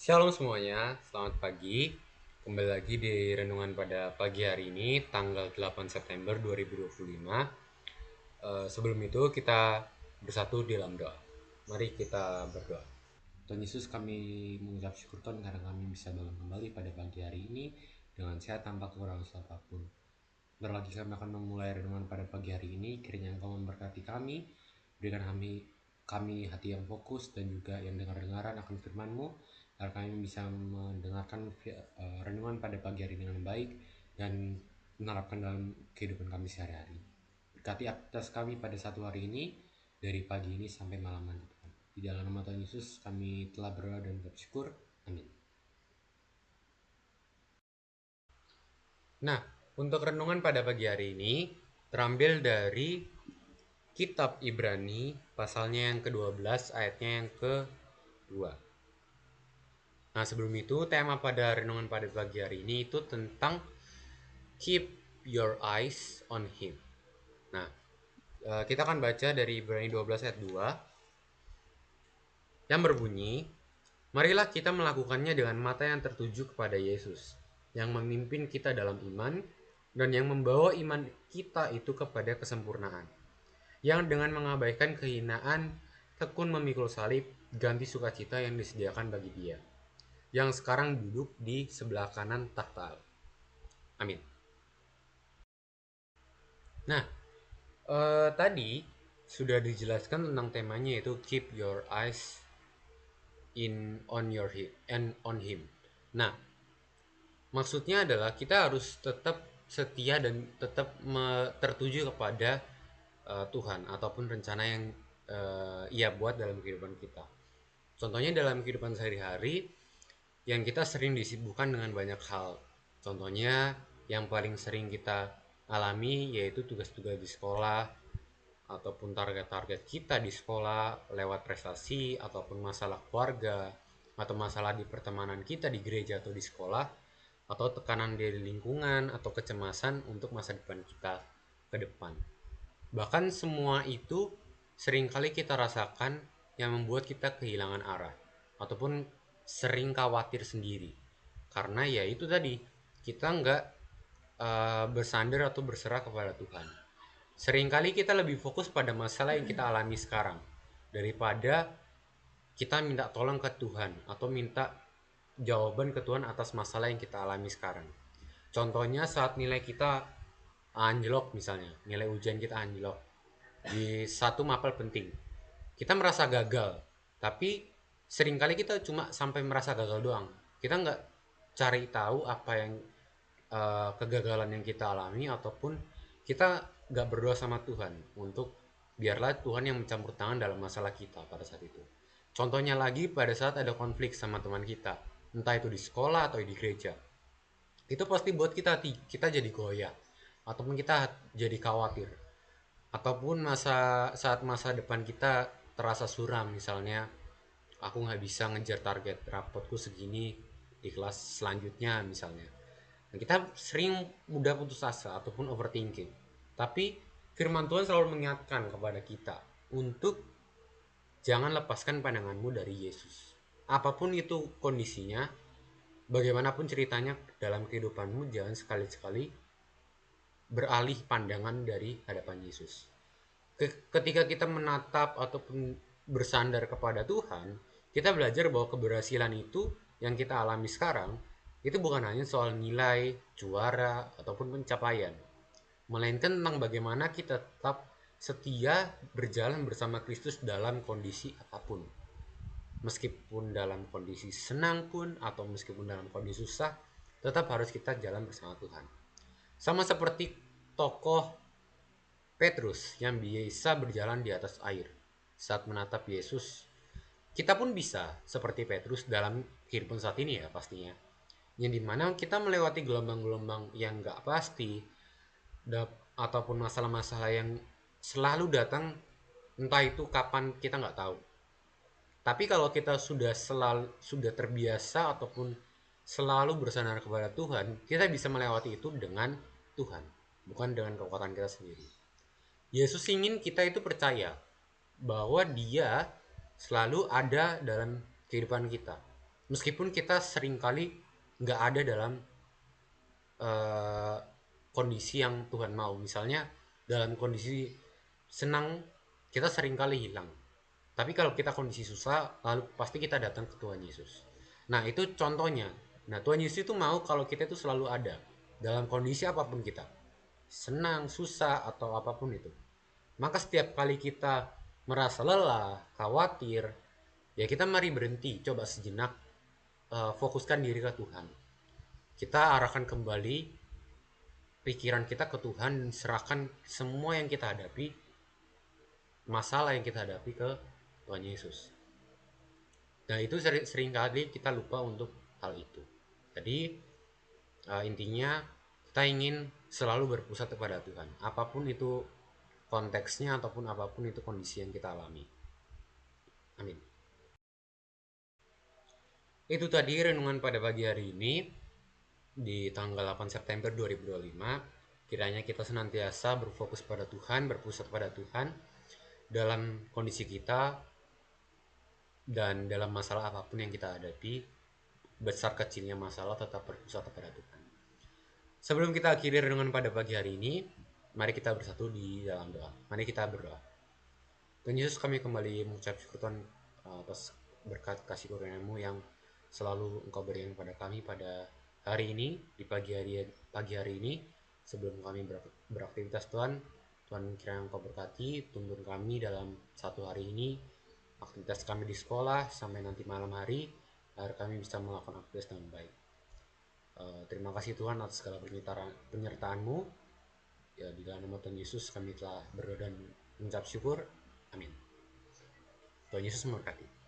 Shalom semuanya, selamat pagi. Kembali lagi di renungan pada pagi hari ini, tanggal 8 September 2025. Sebelum itu kita bersatu di dalam doa. Mari kita berdoa. Tuhan Yesus, kami mengucap syukur Tuhan karena kami bisa bangun kembali pada pagi hari ini dengan sehat tanpa kekurangan apapun. Bentar lagi kami akan memulai renungan pada pagi hari ini. Kiranya Engkau memberkati kami, berikan kami hati yang fokus dan juga yang dengar-dengaran akan firman-Mu, agar kami bisa mendengarkan renungan pada pagi hari dengan baik dan menerapkan dalam kehidupan kami sehari-hari. Berkati atas kami pada satu hari ini, dari pagi ini sampai malam nanti. Di dalam nama Tuhan Yesus kami telah berdoa dan bersyukur. Amin. Nah, untuk renungan pada pagi hari ini terambil dari Kitab Ibrani pasalnya yang ke-12 ayatnya yang ke-2. Nah, sebelum itu tema pada renungan pada pagi hari ini itu tentang keep your eyes on him. Nah, kita akan baca dari Ibrani 12 ayat 2 yang berbunyi, marilah kita melakukannya dengan mata yang tertuju kepada Yesus, yang memimpin kita dalam iman dan yang membawa iman kita itu kepada kesempurnaan. Yang dengan mengabaikan kehinaan, tekun memikul salib, ganti sukacita yang disediakan bagi dia, yang sekarang duduk di sebelah kanan takhta Allah. Amin. Nah, tadi sudah dijelaskan tentang temanya, yaitu keep your eyes on him. Nah, maksudnya adalah kita harus tetap setia dan tetap tertuju kepada Tuhan ataupun rencana yang Ia buat dalam kehidupan kita. Contohnya dalam kehidupan sehari-hari yang kita sering disibukkan dengan banyak hal. Contohnya yang paling sering kita alami yaitu tugas-tugas di sekolah ataupun target-target kita di sekolah lewat prestasi ataupun masalah keluarga atau masalah di pertemanan kita di gereja atau di sekolah atau tekanan dari lingkungan atau kecemasan untuk masa depan kita ke depan. Bahkan semua itu seringkali kita rasakan yang membuat kita kehilangan arah ataupun sering khawatir sendiri. Karena ya itu tadi, kita nggak bersandar atau berserah kepada Tuhan. Seringkali kita lebih fokus pada masalah yang kita alami sekarang daripada kita minta tolong ke Tuhan atau minta jawaban ke Tuhan atas masalah yang kita alami sekarang. Contohnya saat nilai kita anjlok, misalnya nilai ujian kita anjlok di satu mapel penting, kita merasa gagal, tapi seringkali kita cuma sampai merasa gagal doang. Kita nggak cari tahu apa yang kegagalan yang kita alami, ataupun kita nggak berdoa sama Tuhan untuk biarlah Tuhan yang mencampur tangan dalam masalah kita pada saat itu. Contohnya lagi pada saat ada konflik sama teman kita, entah itu di sekolah atau di gereja, itu pasti buat kita jadi goyah ataupun kita jadi khawatir, ataupun saat masa depan kita terasa suram, misalnya aku nggak bisa ngejar target rapotku segini di kelas selanjutnya misalnya. Nah, kita sering mudah putus asa ataupun overthinking. Tapi firman Tuhan selalu mengingatkan kepada kita untuk jangan lepaskan pandanganmu dari Yesus. Apapun itu kondisinya, bagaimanapun ceritanya dalam kehidupanmu, jangan sekali-sekali beralih pandangan dari hadapan Yesus. Ketika kita menatap ataupun bersandar kepada Tuhan, kita belajar bahwa keberhasilan itu yang kita alami sekarang itu bukan hanya soal nilai, juara, ataupun pencapaian, melainkan tentang bagaimana kita tetap setia berjalan bersama Kristus dalam kondisi apapun. Meskipun dalam kondisi senang pun atau meskipun dalam kondisi susah, tetap harus kita jalan bersama Tuhan. Sama seperti tokoh Petrus yang bisa berjalan di atas air saat menatap Yesus. Kita pun bisa seperti Petrus dalam kehidupan saat ini ya pastinya. Yang dimana kita melewati gelombang-gelombang yang gak pasti ataupun masalah-masalah yang selalu datang, entah itu kapan kita nggak tahu. Tapi kalau kita sudah terbiasa ataupun selalu bersandar kepada Tuhan, kita bisa melewati itu dengan Tuhan, bukan dengan kekuatan kita sendiri. Yesus ingin kita itu percaya bahwa Dia selalu ada dalam kehidupan kita. Meskipun kita seringkali nggak ada dalam eh, kondisi yang Tuhan mau. Misalnya dalam kondisi senang kita seringkali hilang. Tapi kalau kita kondisi susah, lalu pasti kita datang ke Tuhan Yesus. Nah, itu contohnya. Nah, Tuhan Yesus itu mau kalau kita itu selalu ada dalam kondisi apapun kita. Senang, susah, atau apapun itu. Maka setiap kali kita merasa lelah, khawatir, ya kita mari berhenti, coba sejenak, fokuskan diri ke Tuhan. Kita arahkan kembali pikiran kita ke Tuhan dan serahkan semua yang kita hadapi, masalah yang kita hadapi ke Tuhan Yesus. Nah, itu sering kali kita lupa untuk hal itu. Jadi intinya kita ingin selalu berpusat kepada Tuhan. Apapun itu konteksnya ataupun apapun itu kondisi yang kita alami. Amin. Itu tadi renungan pada pagi hari ini di tanggal 8 September 2025. Kiranya kita senantiasa berfokus pada Tuhan, berpusat pada Tuhan dalam kondisi kita dan dalam masalah apapun yang kita hadapi, besar kecilnya masalah tetap berpusat kepada Tuhan. Sebelum kita akhiri renungan pada pagi hari ini, mari kita bersatu di dalam doa. Mari kita berdoa. Tuhan Yesus, kami kembali mengucap syukur Tuhan atas berkat kasih karunia-Mu yang selalu Engkau berikan kepada kami pada hari ini, di pagi hari ini, sebelum kami beraktivitas Tuhan. Tuhan, kiranya Engkau berkati, tuntun kami dalam satu hari ini, aktivitas kami di sekolah sampai nanti malam hari, agar kami bisa melakukan aktivitas dengan baik. Terima kasih Tuhan atas segala penyertaan-Mu. Ya, di dalam nama Tuhan Yesus kami telah berdoa dan mengucap syukur. Amin. Tuhan Yesus memberkati.